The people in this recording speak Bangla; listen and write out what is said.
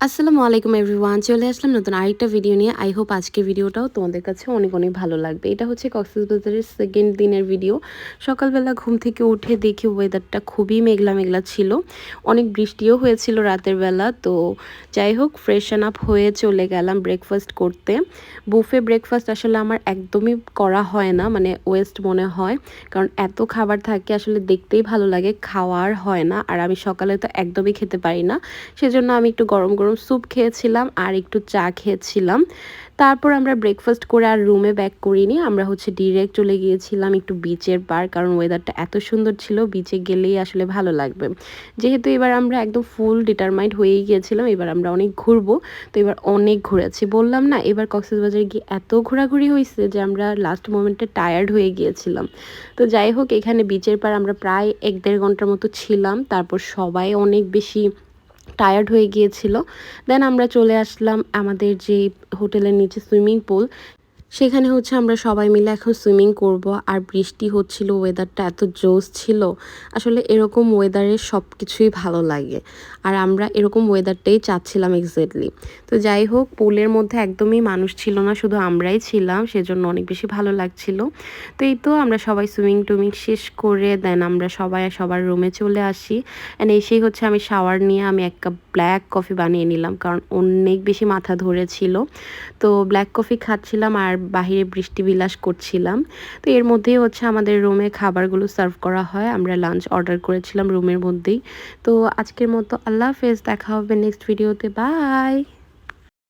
আসসালামু আলাইকুম এভরিওয়ান, চলে আসলাম নতুন আরেকটা ভিডিও নিয়ে। আই হোপ আজকের ভিডিওটাও তোমাদের কাছে অনেক অনেক ভালো লাগবে। এটা হচ্ছে কক্সবাজারের সেকেন্ড দিনের ভিডিও। সকালবেলা ঘুম থেকে উঠে দেখি ওয়েদারটা খুবই মেঘলা মেঘলা ছিল, অনেক বৃষ্টিও হয়েছিল রাতের বেলা। তো যাই হোক, ফ্রেশন আপ হয়ে চলে গেলাম ব্রেকফাস্ট করতে। বুফে ব্রেকফাস্ট আসলে আমার একদমই করা হয় না, মানে ওয়েস্ট মনে হয়, কারণ এত খাবার থাকে আসলে দেখতেই ভালো লাগে, খাওয়ার হয় না। আর আমি সকালে তো একদমই খেতে পারি না, সেজন্য আমি একটু গরম গরম স্যুপ খেয়েছিলাম আর একটু চা খেয়েছিলাম। তারপর আমরা ব্রেকফাস্ট করে আর রুমে ব্যাক করিনি, আমরা হচ্ছে ডিরেক্ট চলে গিয়েছিলাম একটু বিচের পার, কারণ ওয়েদারটা এত সুন্দর ছিল, বিচে গেলেই আসলে ভালো লাগবে। যেহেতু এবার আমরা একদম ফুল ডিটারমাইন্ড হয়েই গিয়েছিলাম এবার আমরা অনেক ঘুরবো, তো এবার অনেক ঘুরেছি। বললাম না, এবার কক্সবাজারে গিয়ে এত ঘোরাঘুরি হয়েছে যে আমরা লাস্ট মোমেন্টে টায়ার্ড হয়ে গিয়েছিলাম। তো যাই হোক, এখানে বিচের পার আমরা প্রায় 1-1.5 ঘন্টার মতো ছিলাম, তারপর সবাই অনেক বেশি টায়ার্ড হয়ে গিয়েছিল। দেন আমরা চলে আসলাম আমাদের যে হোটেলের নিচে সুইমিং পুল, সেখানে হচ্ছে আমরা সবাই মিলে এখন সুইমিং করব। আর বৃষ্টি হচ্ছিল, ওয়েদারটা এত জোস ছিল। আসলে এরকম ওয়েদারে সব কিছুই ভালো লাগে, আর আমরা এরকম ওয়েদারটাই চাচ্ছিলাম এক্স্যাক্টলি। তো যাই হোক, পুলের মধ্যে একদমই মানুষ ছিল না, শুধু আমরাই ছিলাম, সেজন্য অনেক বেশি ভালো লাগছিল। তো এই তো আমরা সবাই সুইমিং টুইমিং শেষ করে দেন আমরা সবাই সবার রুমে চলে আসি। অ্যান্ড এসেই হচ্ছে আমি শাওয়ার নিয়ে আমি 1 কাপ ব্ল্যাক কফি বানিয়ে নিলাম, কারণ অনেক বেশি মাথা ধরেছিল। তো ব্ল্যাক কফি খাচ্ছিলাম আর বাহিরে বৃষ্টি বিলাস করছিলাম। তো এর মধ্যেই হচ্ছে আমাদের রুমে খাবারগুলো সার্ভ করা হয়, আমরা লাঞ্চ অর্ডার করেছিলাম রুমের মধ্যেই। তো আজকের মতো আল্লাহ হাফেজ, দেখা হবে নেক্সট ভিডিওতে, বাই।